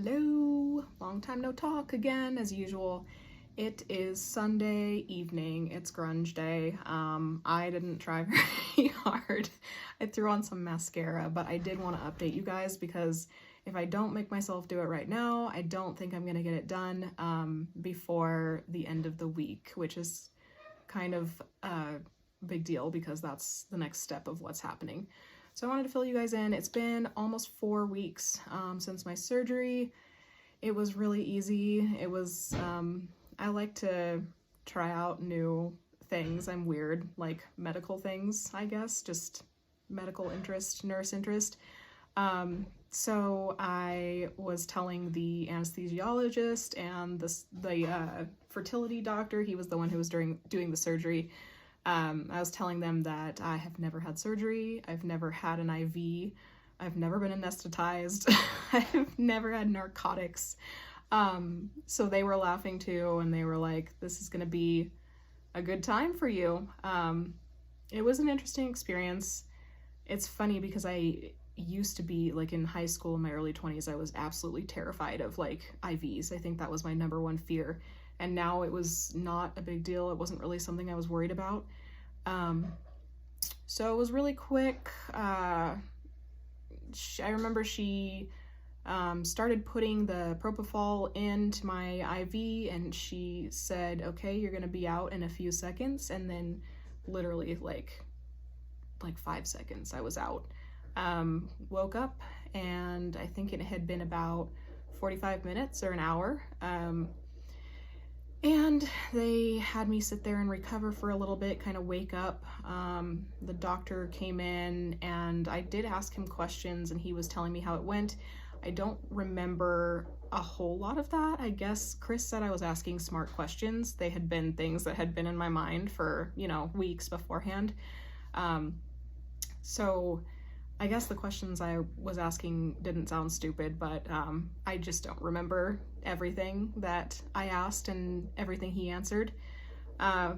Hello, long time no talk again, as usual. It is Sunday evening, it's grunge day. I didn't try very hard. I threw on some mascara, but I did want to update you guys because if I don't make myself do it right now, I don't think I'm gonna get it done before the end of the week, which is kind of a big deal because that's the next step of what's happening. So I wanted to fill you guys in. It's been almost 4 weeks since my surgery. It was really easy. It was, I like to try out new things. I'm weird, like medical things, I guess, just medical interest, nurse interest. So I was telling the anesthesiologist and the fertility doctor, he was the one who was doing the surgery. I was telling them that I have never had surgery, I've never had an IV, I've never been anesthetized, I've never had narcotics. So they were laughing too, and they were like, this is gonna be a good time for you. It was an interesting experience. It's funny because I used to be, like, in high school, in my early 20s, I was absolutely terrified of like IVs. I think that was my number one fear. And now it was not a big deal. It wasn't really something I was worried about. So it was really quick. I remember she started putting the propofol into my IV, and she said, okay, you're gonna be out in a few seconds, and then literally like 5 seconds I was out. Woke up, and I think it had been about 45 minutes or an hour. And they had me sit there and recover for a little bit, kind of wake up. The doctor came in, and I did ask him questions, and he was telling me how it went. I don't remember a whole lot of that. I guess Chris said I was asking smart questions. They had been things that had been in my mind for, weeks beforehand. So I guess the questions I was asking didn't sound stupid, but I just don't remember everything that I asked and everything he answered. So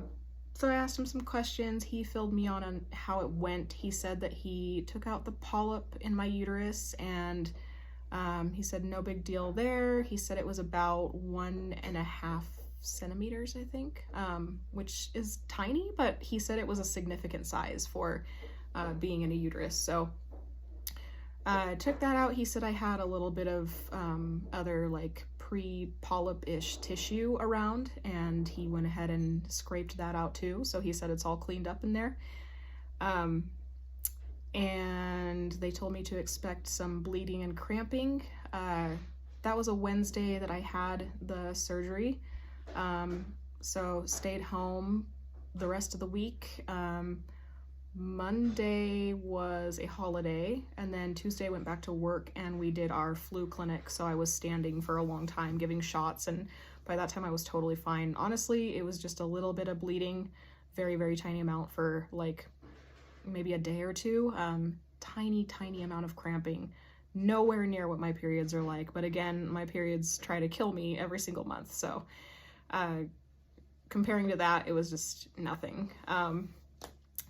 I asked him some questions. He filled me on how it went. He said that he took out the polyp in my uterus, and he said no big deal there. He said it was about 1.5 centimeters, I think, which is tiny, but he said it was a significant size for being in a uterus. So took that out. He said I had a little bit of other like pre-polyp-ish tissue around, and he went ahead and scraped that out too. So he said it's all cleaned up in there. And they told me to expect some bleeding and cramping. That was a Wednesday that I had the surgery. So stayed home the rest of the week. Monday was a holiday, and then Tuesday went back to work, and we did our flu clinic, so I was standing for a long time giving shots, and by that time I was totally fine. Honestly, it was just a little bit of bleeding, very, very tiny amount for like maybe a day or two. Tiny amount of cramping, nowhere near what my periods are like, but again, my periods try to kill me every single month, so comparing to that, it was just nothing.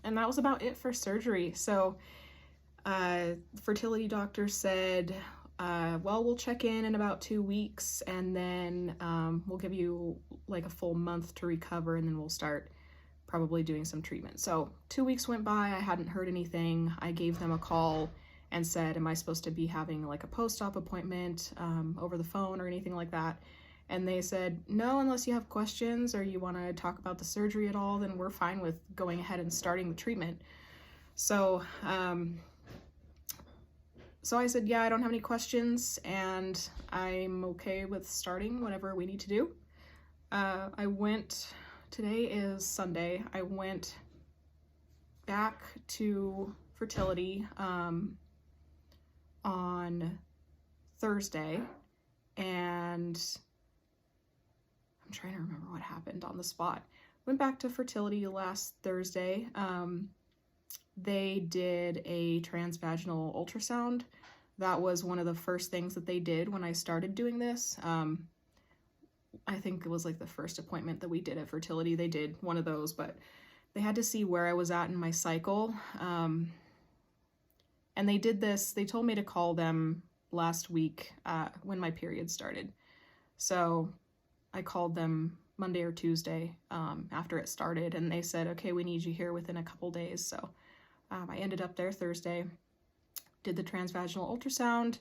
And that was about it for surgery. So fertility doctor said, well, we'll check in about 2 weeks, and then we'll give you like a full month to recover, and then we'll start probably doing some treatment. So 2 weeks went by, I hadn't heard anything. I gave them a call and said, am I supposed to be having like a post-op appointment over the phone or anything like that? And they said, no, unless you have questions or you want to talk about the surgery at all, then we're fine with going ahead and starting the treatment. So, so I said, yeah, I don't have any questions, and I'm okay with starting whatever we need to do. Today is Sunday, I went back to fertility on Thursday, and I'm trying to remember what happened on the spot. Went back to fertility last Thursday. They did a transvaginal ultrasound. That was one of the first things that they did when I started doing this. I think it was like the first appointment that we did at fertility. They did one of those, but they had to see where I was at in my cycle. And they did this, they told me to call them last week when my period started. So I called them Monday or Tuesday after it started, and they said, okay, we need you here within a couple days. So I ended up there Thursday, did the transvaginal ultrasound.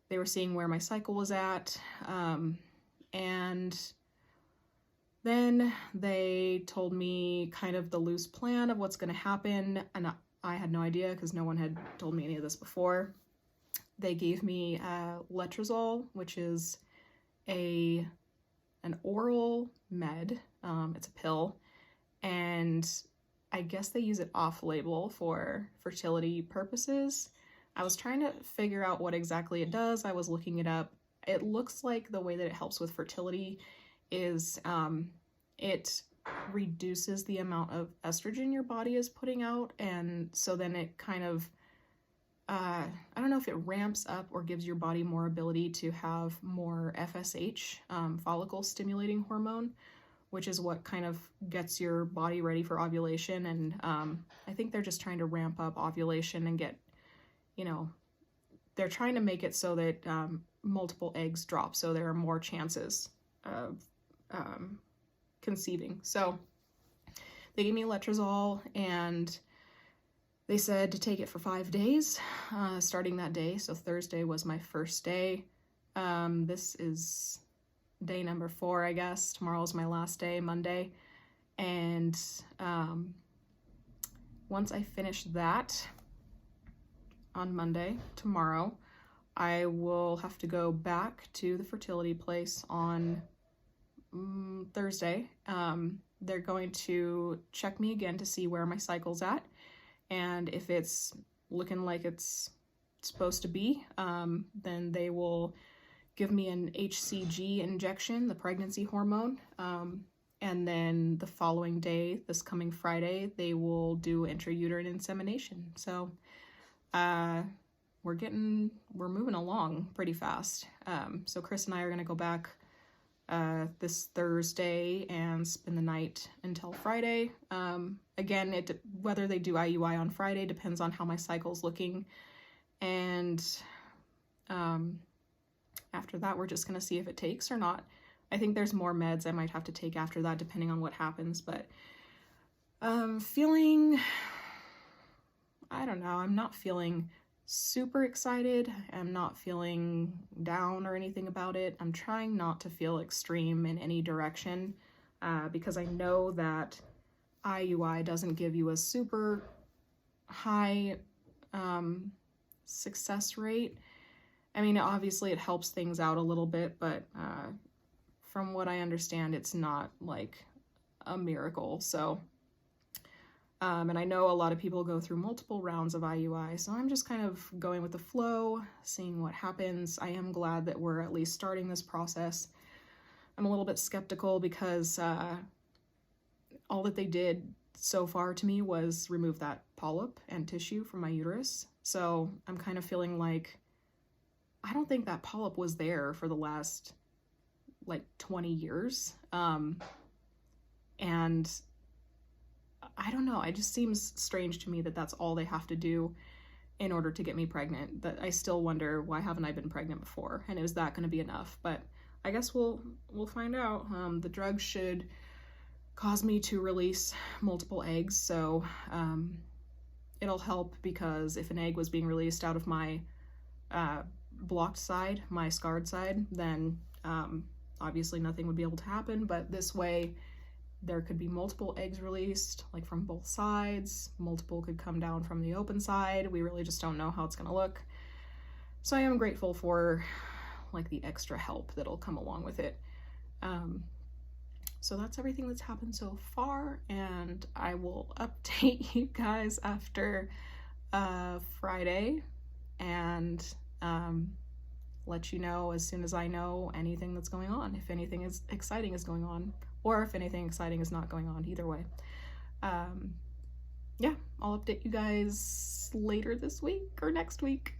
They were seeing where my cycle was at, and then they told me kind of the loose plan of what's going to happen, and I had no idea because no one had told me any of this before. They gave me letrozole, which is an oral med. It's a pill, and I guess they use it off-label for fertility purposes. I was trying to figure out what exactly it does. I was looking it up. It looks like the way that it helps with fertility is it reduces the amount of estrogen your body is putting out, and so then it kind of I don't know if it ramps up or gives your body more ability to have more FSH, follicle stimulating hormone, which is what kind of gets your body ready for ovulation. And I think they're just trying to ramp up ovulation and get, they're trying to make it so that multiple eggs drop, so there are more chances of conceiving. So they gave me letrozole, and they said to take it for 5 days, starting that day. So Thursday was my first day. This is day number 4, I guess. Tomorrow's my last day, Monday. And once I finish that on Monday, tomorrow, I will have to go back to the fertility place on Thursday. They're going to check me again to see where my cycle's at. And if it's looking like it's supposed to be, then they will give me an HCG injection, the pregnancy hormone. And then the following day, this coming Friday, they will do intrauterine insemination. So we're moving along pretty fast. So Chris and I are going to go back this Thursday and spend the night until Friday. Again, whether they do IUI on Friday depends on how my cycle's looking. And after that, we're just going to see if it takes or not. I think there's more meds I might have to take after that, depending on what happens. But feeling, I don't know, I'm not feeling super excited. I'm not feeling down or anything about it. I'm trying not to feel extreme in any direction because I know that IUI doesn't give you a super high success rate. I mean, obviously it helps things out a little bit, but from what I understand, it's not like a miracle. So and I know a lot of people go through multiple rounds of IUI, so I'm just kind of going with the flow, seeing what happens. I am glad that we're at least starting this process. I'm a little bit skeptical because all that they did so far to me was remove that polyp and tissue from my uterus. So I'm kind of feeling like I don't think that polyp was there for the last like 20 years. And I don't know, it just seems strange to me that that's all they have to do in order to get me pregnant. That I still wonder, why haven't I been pregnant before? And is that going to be enough? But I guess we'll find out. The drug should cause me to release multiple eggs, so it'll help, because if an egg was being released out of my blocked side, my scarred side, then obviously nothing would be able to happen. But this way, there could be multiple eggs released, like from both sides. Multiple could come down from the open side. We really just don't know how it's gonna look. So I am grateful for like the extra help that'll come along with it. So that's everything that's happened so far, and I will update you guys after Friday and let you know as soon as I know anything that's going on, if anything is exciting is going on, or if anything exciting is not going on, either way. Yeah, I'll update you guys later this week or next week.